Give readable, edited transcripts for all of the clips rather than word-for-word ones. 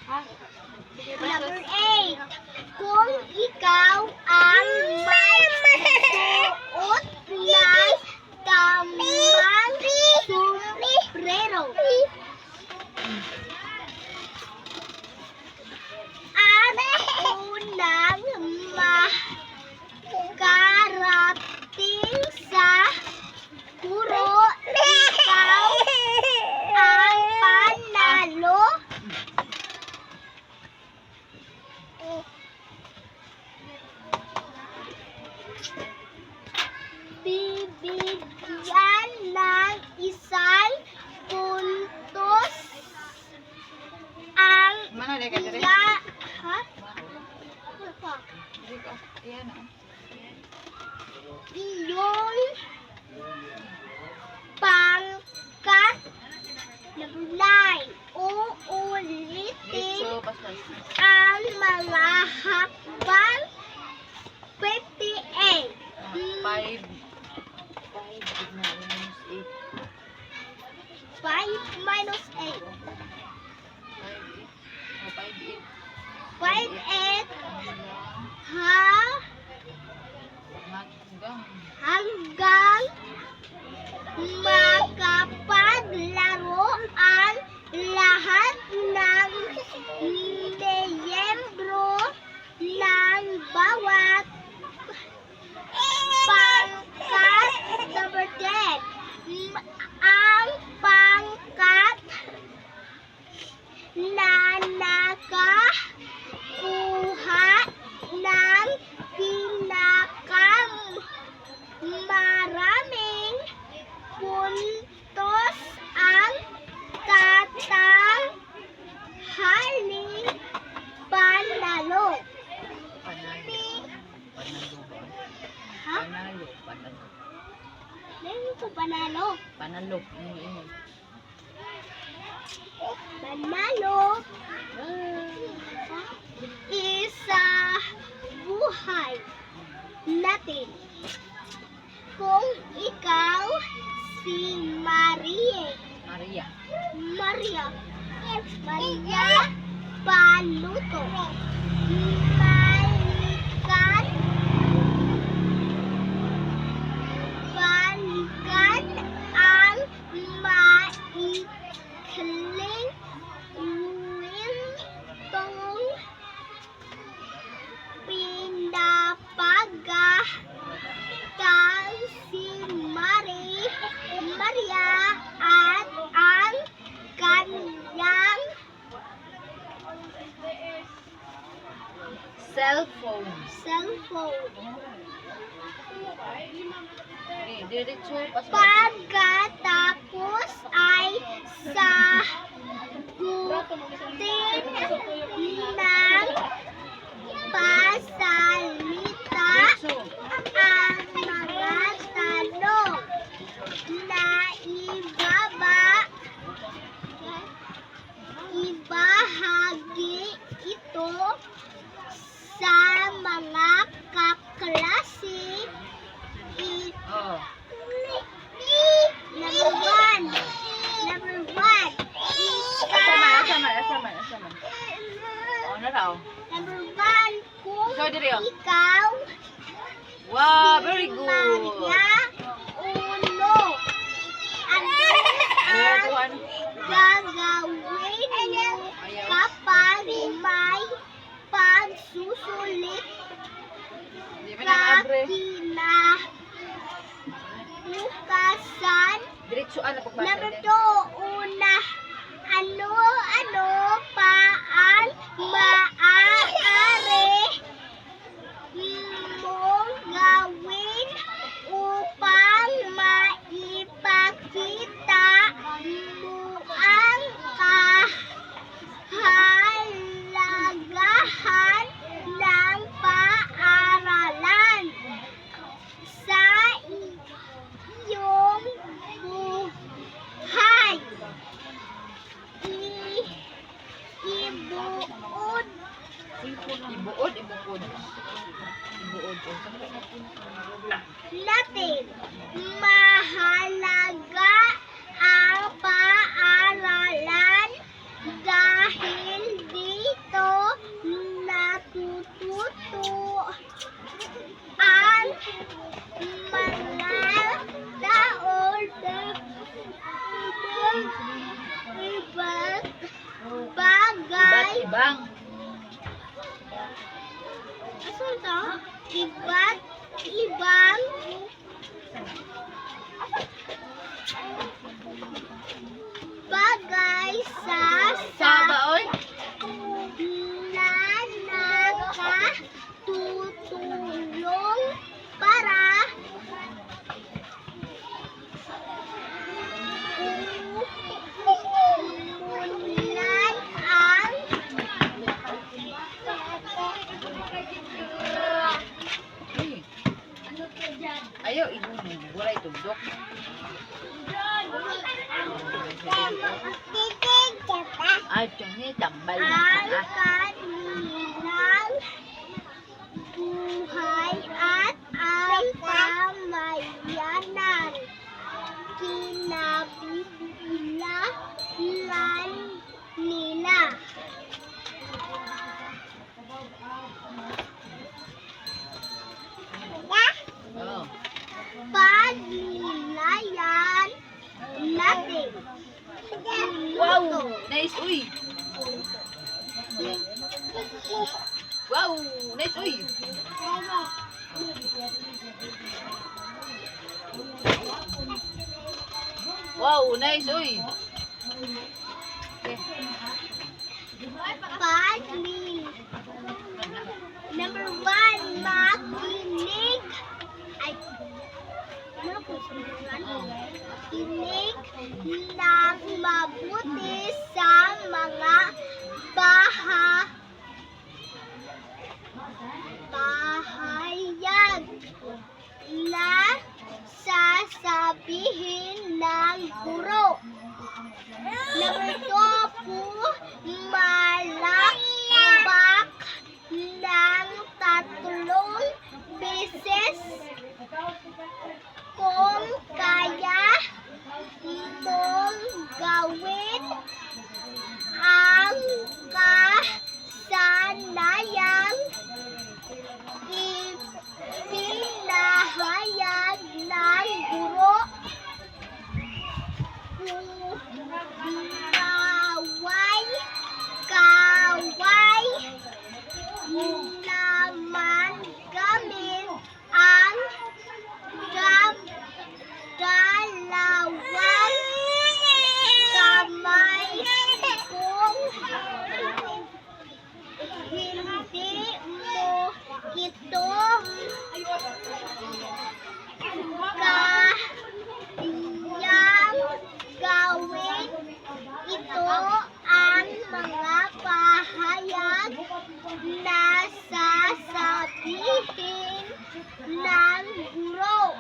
Ha? Sige, Number process. 8. Kung ikaw ang may suot ng tamang sombrero at unang makarating sa puro, ikaw ang panalo. Bibigyan ng isang puntos ang Mana dia kata dia? ha? Dito. Ayan ah. Iyong pangkat. Number 9. Uulitin Dito, pas-pas. ang mga hakbang 58. 5 5 minus 8. 5, 5, 8. Hanggang makapaglaro ang lahat ng miyembro ng bawat pangkat. Number 10. Ang pangkat na nakakuha ng pinakamaraming puntos ang tatanghaling panalo. Ha? Meron ko panalo. Panalo. Panalo. Isa buhay natin. Kung ikaw si Maria Paluto, balikan ang maikling wintong pinapagahtan si Maria at ang kanyang Cellphone. cellphone. Okay, diretso, pas-pas. Pagkatapos ay sagutin ng pasalita Diretso. ang mga tanong na ibahagi ito sa mga kaklase. Oh. Number one. Asama. Oh, na raw. Number one, kung Ikaw, diri, oh. ikaw Wow, si very good. Maria Uno, ano Ayan, ang tuwan. gagawin mo kapag may pagsusulit Di ba ka na-abre? kinabukasan? Diretso, ano, pagbasa Number din. 2, una, ano pa ang maaari mong gawin upang maipakita mo ang kahalagahan ng paaralan sa iyong buhay? iba't ibang bagay sa Saba, oy. na nakatutulong para umulan ang Uy. Ayaw, ibuburay tugdok. Ay, tiyong tambal na ang ka. kanilang buhay at ang pamayanan. Kinabibilangan nila. Oh. Pagnilayan natin. Wow! Nice, uy! Wow! Nice, uy! Wow! Nice, uy! Okay. Pagli. Number 1, makinig. Ay, ano po sa Kinig ng mabuti sa mga pahayag na sasabihin ng guro. Number 2, malakbak ng 3 beses kung kaya mong gawin ang kasanayang ipinahayag ng guro. Kaway naman gamit ang dalawang kamay kung hindi mo ito kayang gawin. Ito ang mga pahayag na sasabihin ng guro.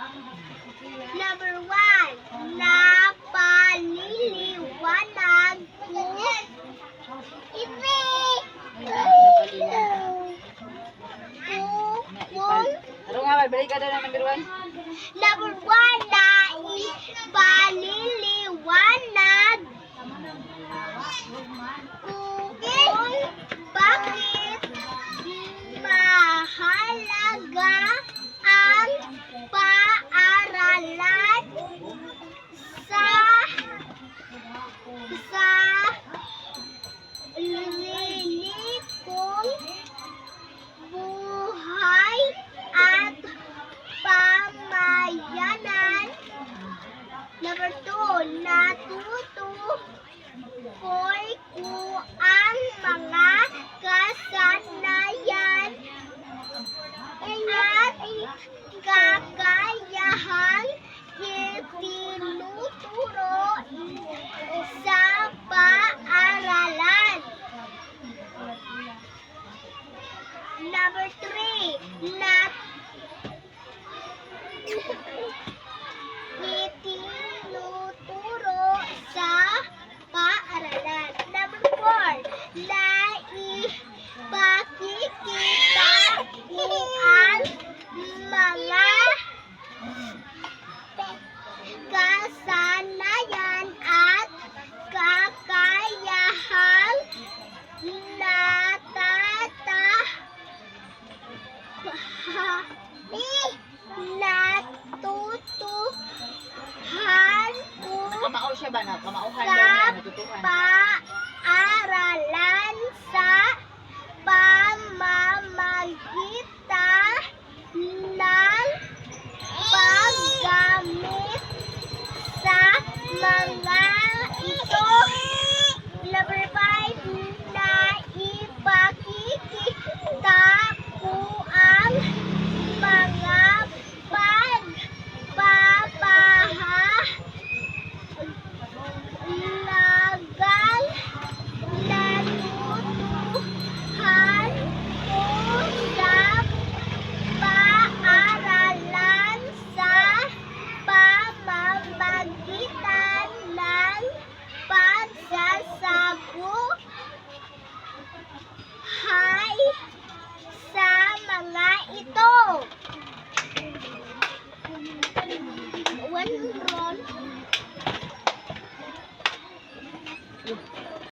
Number 1, napaliliwanag ko. Ano nga ba? Balik ka daw ng number 1. Number 1, naipaliliwanag kung bakit mahalaga ang paaralan sa lilikong buhay at pamayanan. Number 2, natutukoy ko ang mga kasanayan at kakayahang itinuturo sa paaralan. Number 3, itinuturo sa paaralan. Number 4, naipakikita ko ang mga kasanayan at kakayahang natutuhan ko Kamao siya ba na? Kamauhan sa daw niya. Natutuhan. paaralan sa pamamagitan ito.